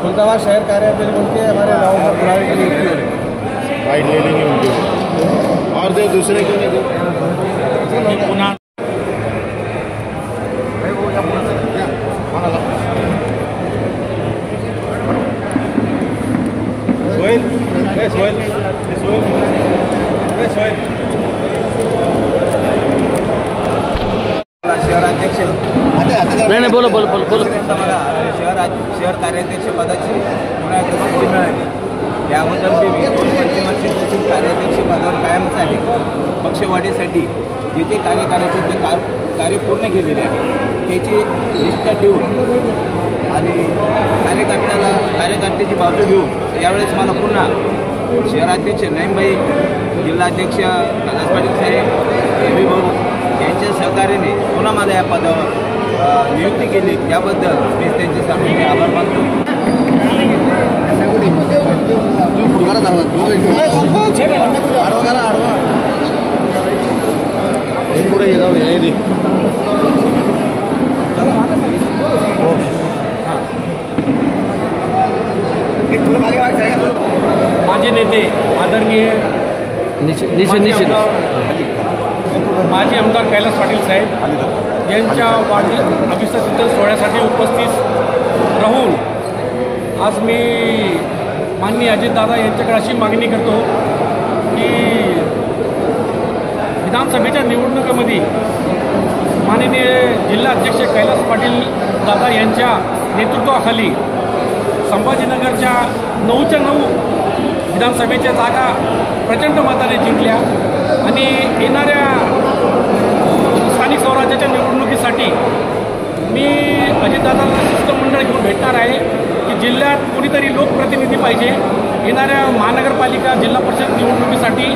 खुलताबाद शहर कार्यालय बोलते हमारे गाँव में बुलाने के लिए फाइल ले लेंगे उनके और दे दूसरे क्यों नहीं दे शहराध्यक्ष नाही बोलो बोलो बोलो बोलो शहर कार्याध्यक्ष पदाची पुन्हा एकदा संधी मिळाली। त्याबद्दल मी 2-3 वर्षापासून कार्याध्यक्ष पदावर कायमच आहे। पक्षवाढीसाठी जे ते कार्य करायचे ते कार्य पूर्ण केलेले आहे त्याची निष्ठा ठेवून आणि कार्यकर्त्याची बाजू घेऊन यावेळेस मला पुन्हा शहराध्यक्ष नईमभाई, जिल्हाध्यक्ष कैलास पाटील साहेब, एबी भाऊ यांच्या सहकार्याने पुन्हा मला या पदावर नियुक्ती केली। त्याबद्दल मी त्यांचे सर्वांचे आभार मानतो। माझे नेते आदरणीय माजी आमदार कैलास पाटील साहेब यांच्या अभिषेक सोहळ्यासाठी उपस्थित राहून आज मी माननीय अजितदादा यांच्याकडे अशी मागणी करतो की विधानसभेच्या निवडणुकीमध्ये माननीय जिल्हाध्यक्ष कैलास पाटील दादा यांच्या नेतृत्वाखाली संभाजीनगरच्या 9च्या 9 विधानसभेच्या जागा प्रचंड मताने जिंकल्या आणि येणाऱ्या स्थानिक स्वराज्याच्या निवडणुकीसाठी मी अजितदादांना शिष्टमंडळ घेऊन भेटणार आहे की जिल्ह्यात कोणीतरी लोकप्रतिनिधी पाहिजे। येणाऱ्या महानगरपालिका जिल्हा परिषद निवडणुकीसाठी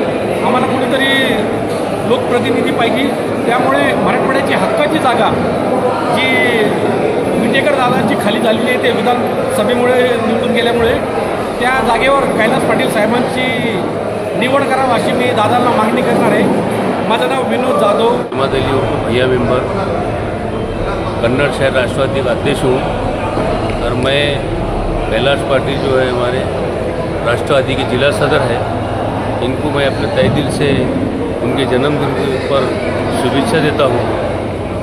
आम्हाला कोणीतरी लोकप्रतिनिधी पाहिजे। त्यामुळे मराठवाड्याची हक्काची जागा जी विटेकर दादांची खाली झालेली आहे ते विधानसभेमुळे निवडून गेल्यामुळे त्या जागेवर कैलास पाटील साहेबांची निवड करावा अशी मी दादांना मागणी करणार आहे। माझं नाव विनोद जाधव, मदली भैया मेंबर, कन्नड़ शहर राष्ट्रवादी का अध्यक्ष हूँ। और मैं कैलाश पाटिल जो है हमारे राष्ट्रवादी के जिला सदर है, इनको मैं अपने तहे दिल से उनके जन्मदिन के ऊपर शुभेच्छा देता हूँ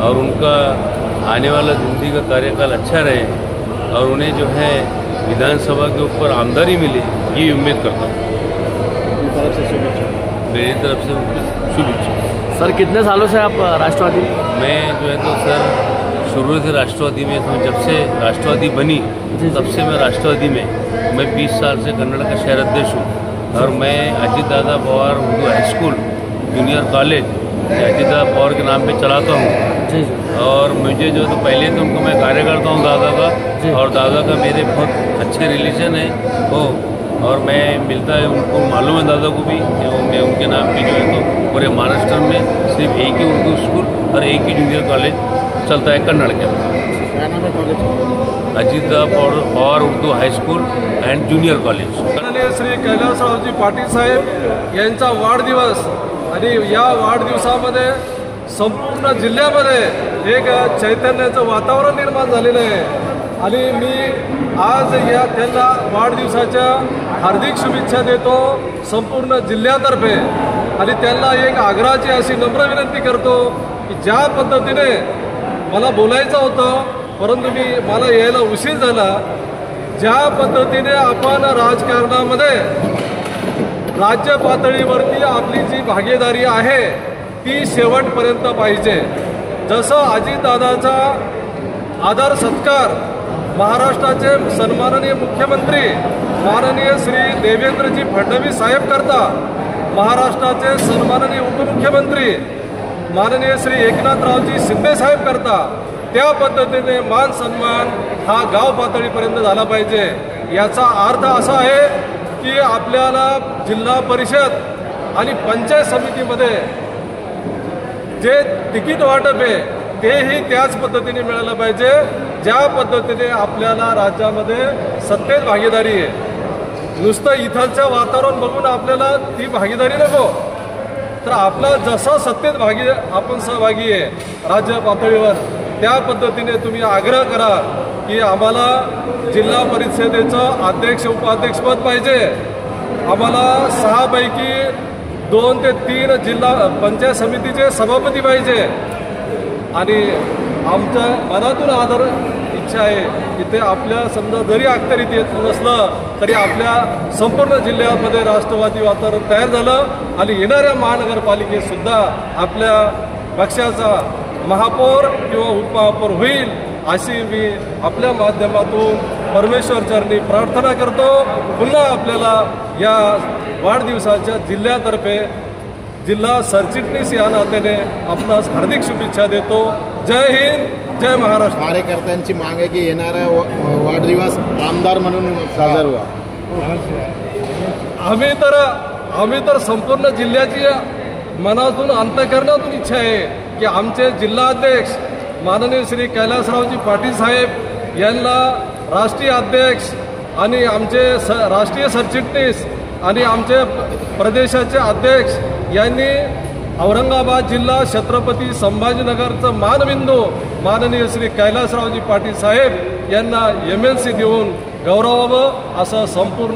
और उनका आने वाला ज़िंदगी का कार्यकाल अच्छा रहे और उन्हें जो है विधानसभा के ऊपर आमदानी मिले, ये उम्मीद करता हूँ। मेरी तरफ से शुभेच्छा। सर कितने सालों से आप राष्ट्रवादी? मैं जो है तो सर शुरू से राष्ट्रवादी में हूँ। जब से राष्ट्रवादी बनी तब से मैं राष्ट्रवादी में, मैं 20 साल से कन्नड़ का शहर अध्यक्ष हूँ और मैं अजित दादा पवार उर्दू हाई school junior college Ajit Dada Pawar के नाम पे चलाता हूँ। और मुझे जो तो पहले तो उनको मैं कार्य करता हूँ दादा का, और दादा का मेरे बहुत अच्छे रिलेशन है वो, और मैं मिलता है उनको मालूम है दादा को भी कि मैं उनके नाम पे जो है तो पूरे महाराष्ट्र में सिर्फ एक ही उर्दू स्कूल और एक ही जूनियर कॉलेज चलता है कन्नड़ के। अजित पवार उर्दू हाई स्कूल एंड जूनियर कॉलेज। माननीय श्री कैलासरावजी पाटील साहेब यांचा वाढदिवस आणि या वाढदिवसामध्ये संपूर्ण जिल्ह्यामध्ये एक चैतन्याचं वातावरण निर्माण झालेलं आहे आणि मी आज या त्यांना वाढदिवसाच्या हार्दिक शुभेच्छा देतो संपूर्ण जिल्ह्यातर्फे। आणि त्यांना एक आग्रहाची अशी नम्र विनंती करतो की ज्या पद्धतीने मला बोलायचं होतं परंतु मला यायला उशीर झाला, ज्या पद्धतीने आपण राजकारणामध्ये राज्य पातळीवरती आपली जी भागीदारी आहे ती शेवटपर्यंत पाहिजे। जसं अजितदादाचा आदर सत्कार महाराष्ट्राचे सन्माननीय मुख्यमंत्री माननीय श्री देवेंद्रजी फडणवीस साहेब करता, महाराष्ट्राचे सन्माननीय उपमुख्यमंत्री माननीय श्री एकनाथरावजी शिंदे साहेब करता, त्या पद्धतीने मान सन्मान हा गाव पातळीपर्यंत झाला पाहिजे। याचा अर्थ असा आहे की आपल्याला जिल्हा परिषद आणि पंचायत समितीमध्ये जे तिकीट वाटप आहे तेही त्याच पद्धतीने मिळालं पाहिजे ज्या पद्धतीने आपल्याला राज्यामध्ये सत्तेत भागीदारी आहे। नुसतं इथलचं वातावरण बघून आपल्याला ती भागीदारी नको, तर आपला जसा सत्तेत आपण सहभागी आहे राज्य पातळीवर त्या पद्धतीने तुम्ही आग्रह करा की आम्हाला जिल्हा परिषदेचं अध्यक्ष उपाध्यक्षपद पाहिजे, आम्हाला 6 पैकी 2 ते 3 जिल्हा पंचायत समितीचे सभापती पाहिजे आणि आमच्या मनातून आदर इच्छा आहे की ते आपल्या समजा जरी अखत्यारीत येत नसलं तरी आपल्या संपूर्ण जिल्ह्यामध्ये राष्ट्रवादी वातावरण तयार झालं आणि येणाऱ्या महानगरपालिकेतसुद्धा आपल्या पक्षाचा महापौर किंवा उपमहापौर होईल अशी मी आपल्या माध्यमातून परमेश्वर चरणी प्रार्थना करतो। पुन्हा आपल्याला या वाढदिवसाच्या जिल्ह्यातर्फे जिल्हा सरचिटणीस या नात्याने आपणास हार्दिक शुभेच्छा देतो। जय हिंद, जय महाराष्ट्र। कार्यकर्त्यांची माग आहे की येणारा वाढदिवस आमदार म्हणून साजरा व्हावा। आम्ही तर संपूर्ण जिल्ह्याची मनातून अंतःकरणातून इच्छा आहे की आमचे जिल्हाध्यक्ष माननीय श्री कैलासरावजी पाटील साहेब यांना राष्ट्रीय अध्यक्ष आणि आमचे राष्ट्रीय सरचिटणीस आणि आमचे प्रदेशाचे अध्यक्ष यांनी औरंगाबाद जिल्हा छत्रपती संभाजीनगरचं मानबिंदू माननीय श्री कैलासरावजी पाटील साहेब यांना MLC देऊन गौरवावं असं संपूर्ण